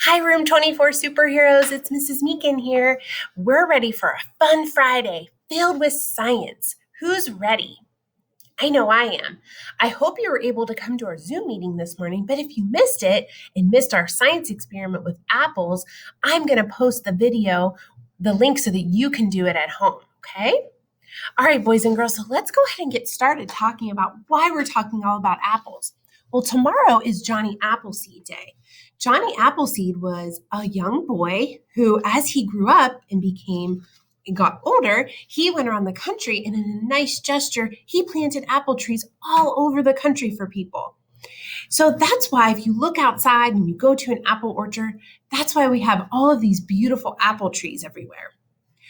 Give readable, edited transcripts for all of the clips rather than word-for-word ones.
Hi, Room 24 superheroes. It's Mrs. Meechan here. We're ready for a fun Friday filled with science. Who's ready? I know I am. I hope you were able to come to our Zoom meeting this morning, but if you missed it and missed our science experiment with apples, I'm going to post the link so that you can do it at home, okay? All right, boys and girls, so let's go ahead and get started talking about why we're talking all about apples. Well, tomorrow is Johnny Appleseed Day. Johnny Appleseed was a young boy who, as he grew up and got older, he went around the country and in a nice gesture, he planted apple trees all over the country for people. So that's why if you look outside and you go to an apple orchard, that's why we have all of these beautiful apple trees everywhere.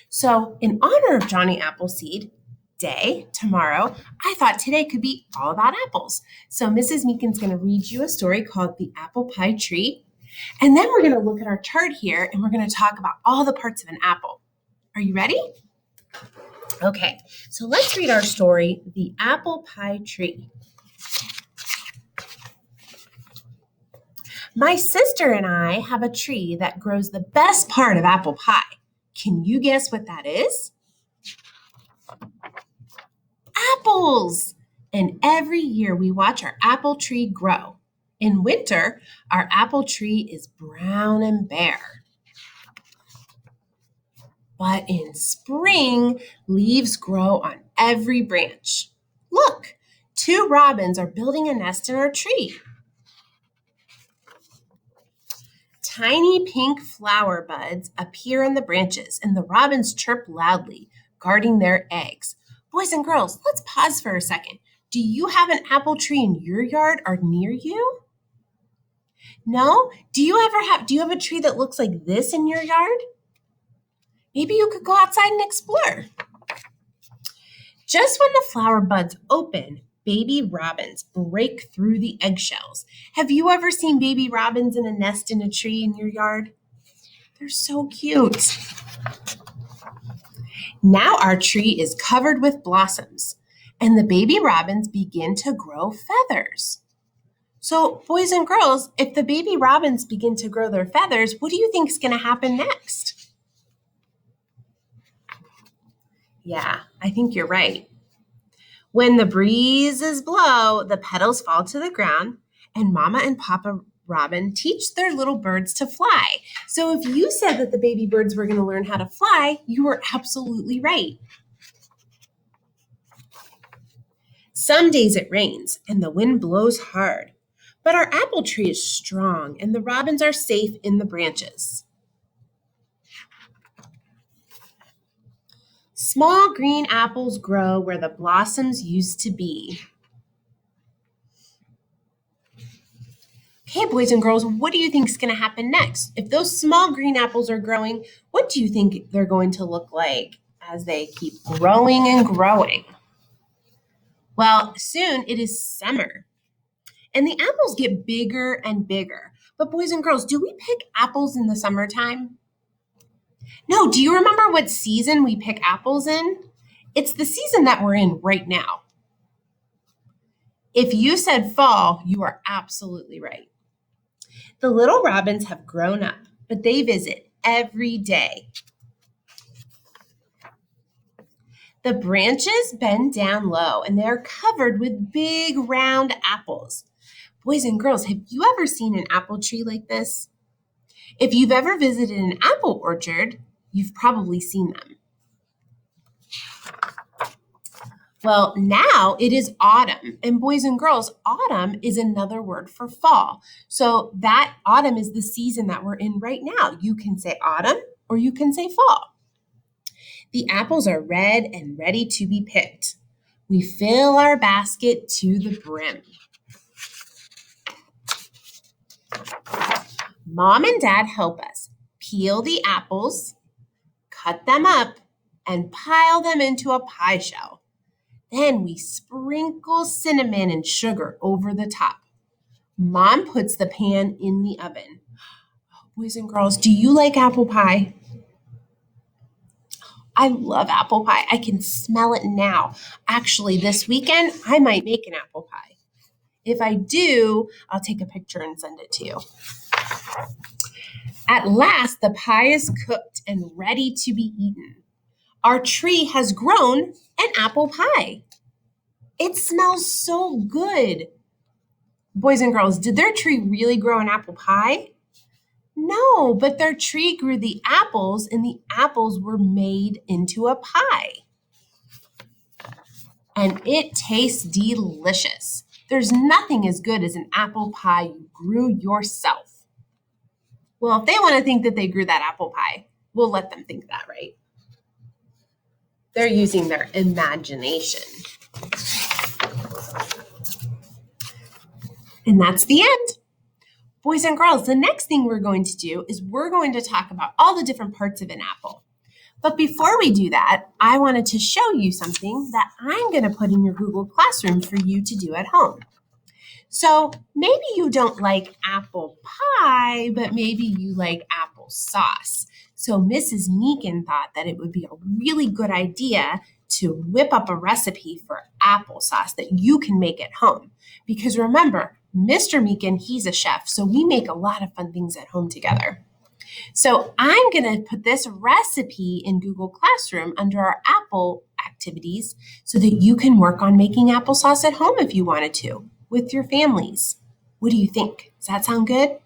So in honor of Johnny Appleseed Day tomorrow, I thought today could be all about apples. So Mrs. Meechan's going to read you a story called The Apple Pie Tree. And then we're going to look at our chart here and we're going to talk about all the parts of an apple. Are you ready? Okay, so let's read our story, The Apple Pie Tree. My sister and I have a tree that grows the best part of apple pie. Can you guess what that is? Apples! And every year we watch our apple tree grow. In winter, our apple tree is brown and bare. But in spring, leaves grow on every branch. Look, 2 robins are building a nest in our tree. Tiny pink flower buds appear on the branches, and the robins chirp loudly, guarding their eggs. Boys and girls, let's pause for a second. Do you have an apple tree in your yard or near you? No? Do you have a tree that looks like this in your yard? Maybe you could go outside and explore. Just when the flower buds open, baby robins break through the eggshells. Have you ever seen baby robins in a nest in a tree in your yard? They're so cute. Now our tree is covered with blossoms, and the baby robins begin to grow feathers. So, boys and girls, if the baby robins begin to grow their feathers, what do you think is going to happen next? Yeah, I think you're right. When the breezes blow, the petals fall to the ground, and Mama and Papa Robin teach their little birds to fly. So if you said that the baby birds were going to learn how to fly, you were absolutely right. Some days it rains and the wind blows hard, but our apple tree is strong and the robins are safe in the branches. Small green apples grow where the blossoms used to be. Okay, boys and girls, what do you think is going to happen next? If those small green apples are growing, what do you think they're going to look like as they keep growing and growing? Well, soon it is summer, and the apples get bigger and bigger. But boys and girls, do we pick apples in the summertime? No, do you remember what season we pick apples in? It's the season that we're in right now. If you said fall, you are absolutely right. The little robins have grown up, but they visit every day. The branches bend down low and they are covered with big round apples. Boys and girls, have you ever seen an apple tree like this? If you've ever visited an apple orchard, you've probably seen them. Well, now it is autumn, and boys and girls, autumn is another word for fall. So that autumn is the season that we're in right now. You can say autumn or you can say fall. The apples are red and ready to be picked. We fill our basket to the brim. Mom and Dad help us peel the apples, cut them up, and pile them into a pie shell. Then we sprinkle cinnamon and sugar over the top. Mom puts the pan in the oven. Boys and girls, do you like apple pie? I love apple pie. I can smell it now. Actually, this weekend, I might make an apple pie. If I do, I'll take a picture and send it to you. At last, the pie is cooked and ready to be eaten. Our tree has grown an apple pie. It smells so good. Boys and girls, did their tree really grow an apple pie? No, but their tree grew the apples and the apples were made into a pie. And it tastes delicious. There's nothing as good as an apple pie you grew yourself. Well, if they want to think that they grew that apple pie, we'll let them think that, right? They're using their imagination. And that's the end. Boys and girls, the next thing we're going to do is we're going to talk about all the different parts of an apple. But before we do that, I wanted to show you something that I'm going to put in your Google Classroom for you to do at home. So maybe you don't like apple pie, but maybe you like applesauce. So Mrs. Meechan thought that it would be a really good idea to whip up a recipe for applesauce that you can make at home. Because remember, Mr. Meechan, he's a chef, so we make a lot of fun things at home together. So I'm going to put this recipe in Google Classroom under our Apple activities so that you can work on making applesauce at home if you wanted to with your families. What do you think? Does that sound good?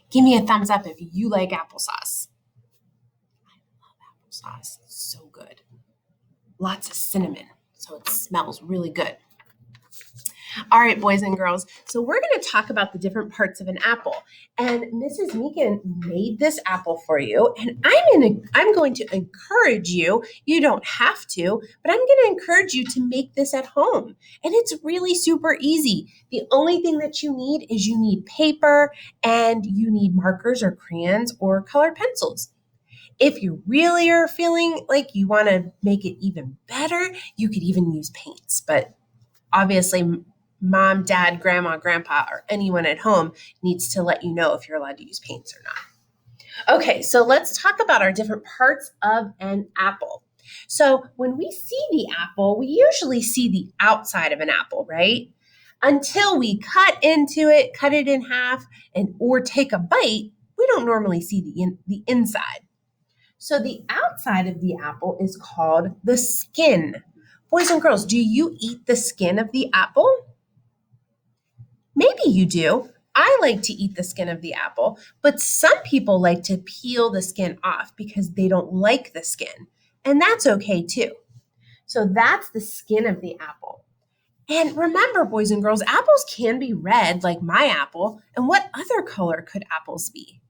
Give me a thumbs up if you like applesauce. I love applesauce. It's so good. Lots of cinnamon, so it smells really good. All right, boys and girls, so we're going to talk about the different parts of an apple. And Mrs. Meechan made this apple for you, and I'm going to encourage you, you don't have to, but I'm going to encourage you to make this at home. And it's really super easy. The only thing that you need is you need paper and you need markers or crayons or colored pencils. If you really are feeling like you want to make it even better, you could even use paints, but obviously mom, dad, grandma, grandpa, or anyone at home needs to let you know if you're allowed to use paints or not. Okay, so let's talk about our different parts of an apple. So when we see the apple, we usually see the outside of an apple, right? Until we cut into it, cut it in half, or take a bite, we don't normally see the inside. So the outside of the apple is called the skin. Boys and girls, do you eat the skin of the apple? Maybe you do. I like to eat the skin of the apple, but some people like to peel the skin off because they don't like the skin. And that's okay too. So that's the skin of the apple. And remember, boys and girls, apples can be red like my apple. And what other color could apples be?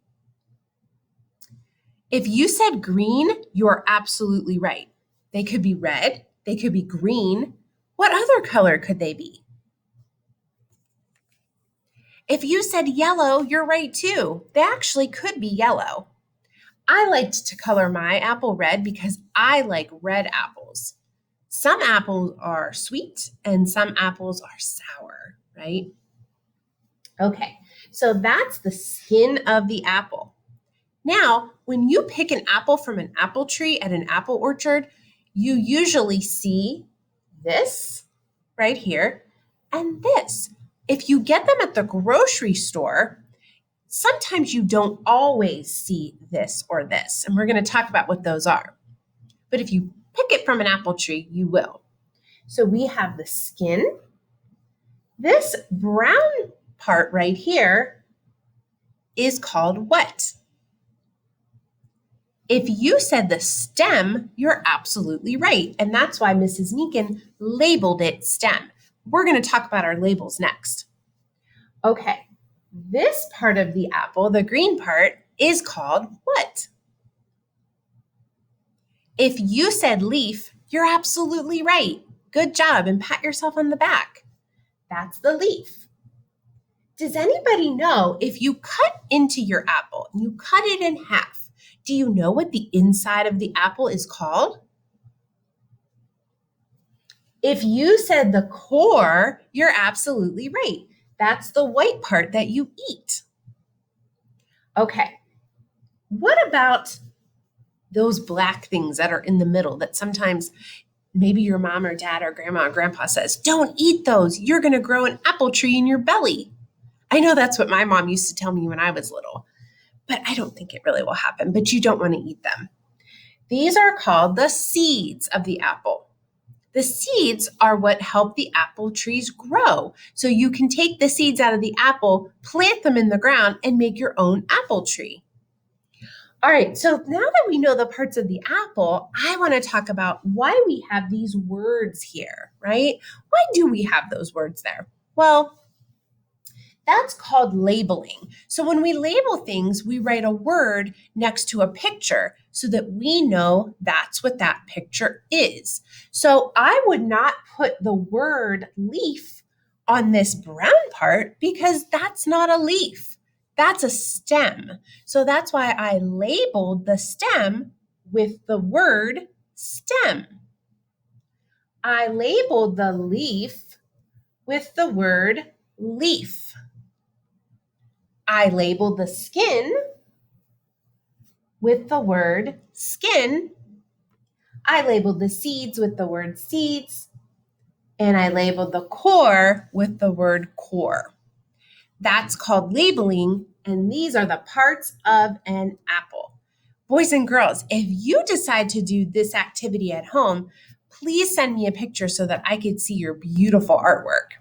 If you said green, you are absolutely right. They could be red. They could be green. What other color could they be? If you said yellow, you're right too. They actually could be yellow. I liked to color my apple red because I like red apples. Some apples are sweet and some apples are sour, right? Okay, so that's the skin of the apple. Now, when you pick an apple from an apple tree at an apple orchard, you usually see this right here and this. If you get them at the grocery store, sometimes you don't always see this or this, and we're going to talk about what those are. But if you pick it from an apple tree, you will. So we have the skin. This brown part right here is called what? If you said the stem, you're absolutely right. And that's why Mrs. Meechan labeled it stem. We're going to talk about our labels next. Okay, this part of the apple, the green part, is called what? If you said leaf, you're absolutely right. Good job, and pat yourself on the back. That's the leaf. Does anybody know if you cut into your apple and you cut it in half, do you know what the inside of the apple is called? If you said the core, you're absolutely right. That's the white part that you eat. Okay, what about those black things that are in the middle that sometimes maybe your mom or dad or grandma or grandpa says, don't eat those. You're going to grow an apple tree in your belly. I know that's what my mom used to tell me when I was little. but I don't think it really will happen, but you don't want to eat them. These are called the seeds of the apple. The seeds are what help the apple trees grow. So you can take the seeds out of the apple, plant them in the ground, and make your own apple tree. All right, so now that we know the parts of the apple, I want to talk about why we have these words here, right? Why do we have those words there? Well, that's called labeling. So when we label things, we write a word next to a picture so that we know that's what that picture is. So I would not put the word leaf on this brown part because that's not a leaf. That's a stem. So that's why I labeled the stem with the word stem. I labeled the leaf with the word leaf. I labeled the skin with the word skin. I labeled the seeds with the word seeds. And I labeled the core with the word core. That's called labeling, and these are the parts of an apple. Boys and girls, if you decide to do this activity at home, please send me a picture so that I could see your beautiful artwork.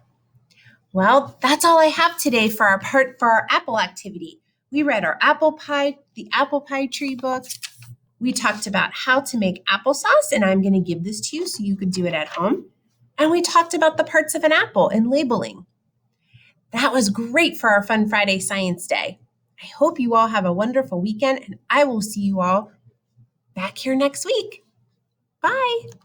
Well, that's all I have today for our apple activity. We read the apple pie tree book. We talked about how to make applesauce, and I'm going to give this to you so you could do it at home. And we talked about the parts of an apple and labeling. That was great for our Fun Friday Science Day. I hope you all have a wonderful weekend, and I will see you all back here next week. Bye.